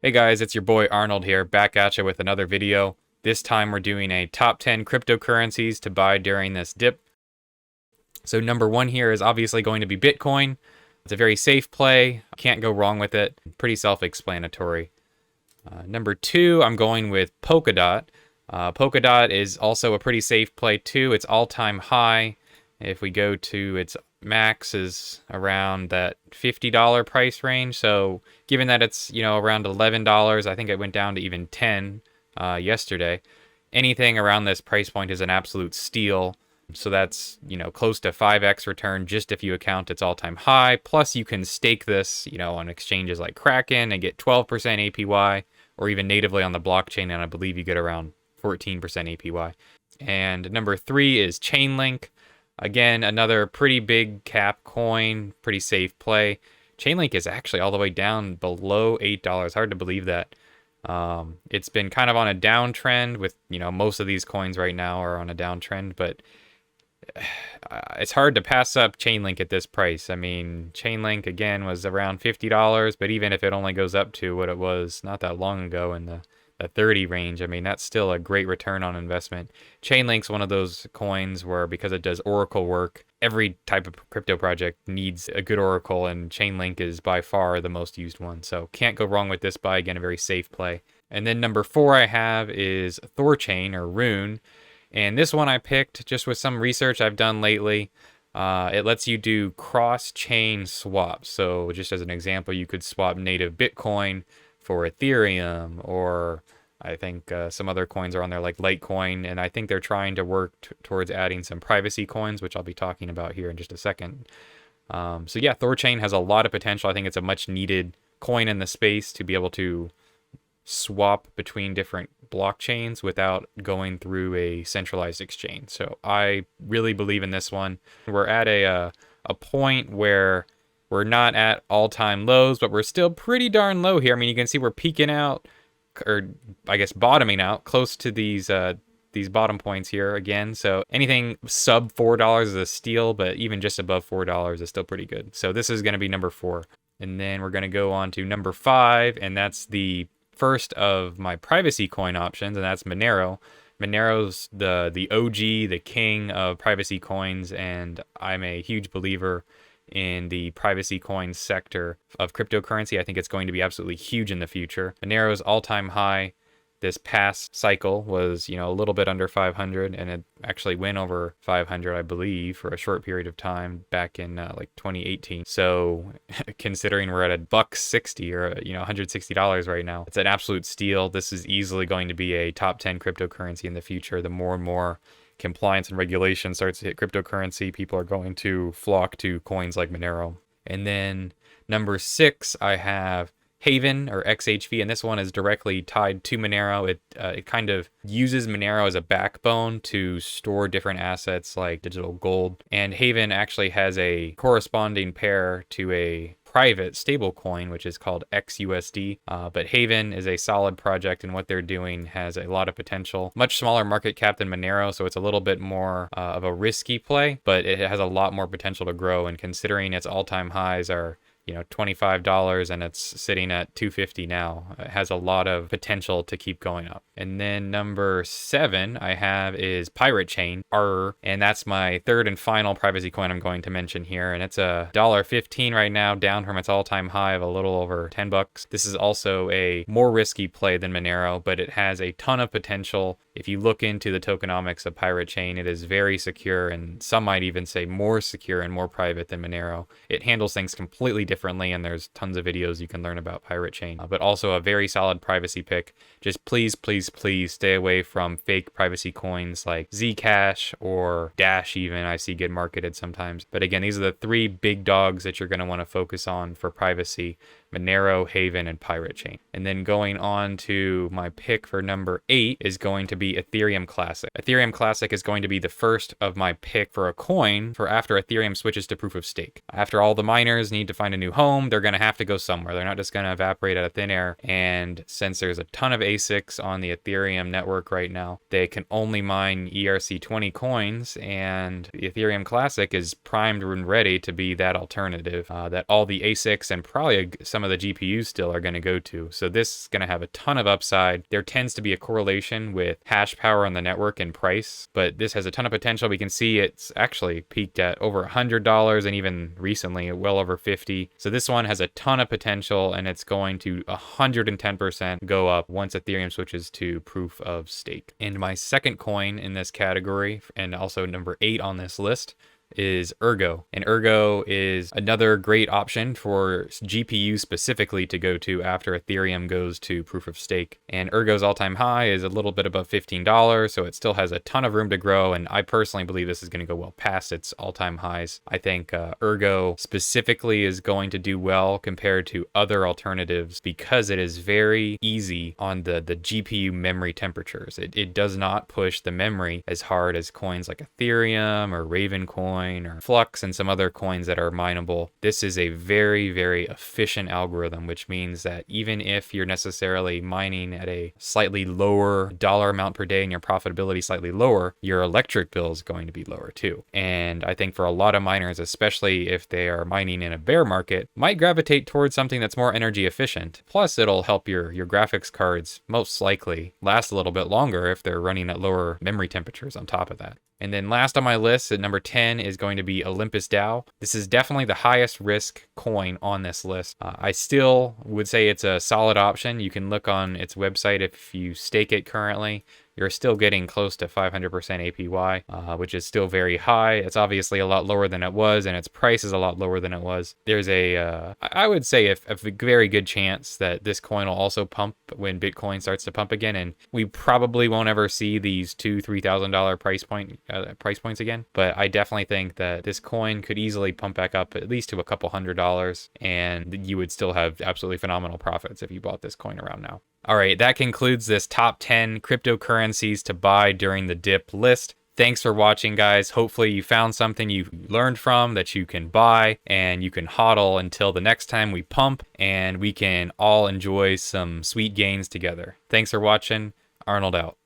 Hey guys, it's your boy Arnold here, back at you with another video. This time we're doing a top 10 cryptocurrencies to buy during this dip. So number one here is obviously going to be Bitcoin. It's a very safe play, can't go wrong with it, pretty self-explanatory. Number two, I'm going with Polkadot. Polkadot is also a pretty safe play too. It's all-time high. If we go to its max is around that $50 price range. So given that it's, around $11, I think it went down to even 10 yesterday. Anything around this price point is an absolute steal. So that's, close to 5x return just if you account its all-time high. Plus you can stake this, on exchanges like Kraken and get 12% APY, or even natively on the blockchain, and I believe you get around 14% APY. And number three is Chainlink. Again, another pretty big cap coin, pretty safe play. Chainlink is actually all the way down below $8. Hard to believe that. It's been kind of on a downtrend with, most of these coins right now are on a downtrend, but it's hard to pass up Chainlink at this price. I mean, Chainlink, again, was around $50, but even if it only goes up to what it was not that long ago in the 30 range, I mean, that's still a great return on investment. Chainlink's one of those coins where, because it does Oracle work, every type of crypto project needs a good Oracle, and Chainlink is by far the most used one. So can't go wrong with this buy. Again, a very safe play. And then number four I have is Thorchain, or Rune. And this one I picked just with some research I've done lately. It lets you do cross-chain swaps. So just as an example, you could swap native Bitcoin for Ethereum, or I think some other coins are on there like Litecoin, and I think they're trying to work towards adding some privacy coins, which I'll be talking about here in just a second. So yeah, Thorchain has a lot of potential. I think it's a much needed coin in the space to be able to swap between different blockchains without going through a centralized exchange. So I really believe in this one. We're at a point where we're not at all-time lows, but we're still pretty darn low here. I mean, you can see we're peaking out, or I guess bottoming out, close to these bottom points here again. So anything sub $4 is a steal, but even just above $4 is still pretty good. So this is going to be number four. And then we're going to go on to number five, and that's the first of my privacy coin options, and that's Monero. Monero's the OG, the king of privacy coins, and I'm a huge believer in the privacy coin sector of cryptocurrency. I think it's going to be absolutely huge in the future. Monero's all-time high this past cycle was, a little bit under 500, and it actually went over 500, I believe, for a short period of time back in like 2018. So considering we're at $1.60 or $160 right now, it's an absolute steal. This is easily going to be a top 10 cryptocurrency in the future. The more and more compliance and regulation starts to hit cryptocurrency, people are going to flock to coins like Monero. And then number six, I have Haven, or XHV, and this one is directly tied to Monero. It kind of uses Monero as a backbone to store different assets like digital gold. And Haven actually has a corresponding pair to a private stablecoin, which is called XUSD. But Haven is a solid project, and what they're doing has a lot of potential. Much smaller market cap than Monero, so it's a little bit more of a risky play, but it has a lot more potential to grow. And considering its all-time highs are $25, and it's sitting at $250 now, it has a lot of potential to keep going up. And then number seven I have is Pirate Chain, and that's my third and final privacy coin I'm going to mention here, and it's $1.15 right now, down from its all-time high of a little over $10. This is also a more risky play than Monero, but it has a ton of potential. If you look into the tokenomics of Pirate Chain, it is very secure, and some might even say more secure and more private than Monero. It handles things completely differently, and there's tons of videos you can learn about Pirate Chain, but also a very solid privacy pick. Just please stay away from fake privacy coins like Zcash or Dash even, I see get marketed sometimes. But again, these are the three big dogs that you're going to want to focus on for privacy: Monero, Haven, and Pirate Chain. And then going on to my pick for number 8 is going to be Ethereum Classic. Ethereum Classic is going to be the first of my pick for a coin for after Ethereum switches to proof of stake. After all the miners need to find a new home, they're going to have to go somewhere. They're not just going to evaporate out of thin air. And since there's a ton of ASICs on the Ethereum network right now, they can only mine ERC20 coins, and the Ethereum Classic is primed and ready to be that alternative that all the ASICs and probably some some of the GPUs still are going to go to. So this is going to have a ton of upside. There tends to be a correlation with hash power on the network and price, but this has a ton of potential. We can see it's actually peaked at over $100 and even recently well over 50. So this one has a ton of potential, and it's going to 110% go up once Ethereum switches to proof of stake. And my second coin in this category, and also number 8 on this list, is Ergo. And Ergo is another great option for GPU specifically to go to after Ethereum goes to proof of stake. And Ergo's all-time high is a little bit above $15, so it still has a ton of room to grow, and I personally believe this is going to go well past its all-time highs. I think Ergo specifically is going to do well compared to other alternatives because it is very easy on the GPU memory temperatures. It does not push the memory as hard as coins like Ethereum or Ravencoin or Flux and some other coins that are mineable. This is a very, very efficient algorithm, which means that even if you're necessarily mining at a slightly lower dollar amount per day and your profitability slightly lower, your electric bill is going to be lower too. And I think for a lot of miners, especially if they are mining in a bear market, might gravitate towards something that's more energy efficient. Plus, it'll help your graphics cards most likely last a little bit longer if they're running at lower memory temperatures on top of that. And then last on my list at number 10 is going to be Olympus DAO. This is definitely the highest risk coin on this list. I still would say it's a solid option. You can look on its website if you stake it currently. You're still getting close to 500% APY, which is still very high. It's obviously a lot lower than it was, and its price is a lot lower than it was. There's I would say a very good chance that this coin will also pump when Bitcoin starts to pump again, and we probably won't ever see these $2,000-$3,000 price points again. But I definitely think that this coin could easily pump back up at least to a couple $100, and you would still have absolutely phenomenal profits if you bought this coin around now. All right, that concludes this top 10 cryptocurrencies to buy during the dip list. Thanks for watching, guys. Hopefully you found something you learned from that you can buy and you can hodl until the next time we pump, and we can all enjoy some sweet gains together. Thanks for watching. Arnold out.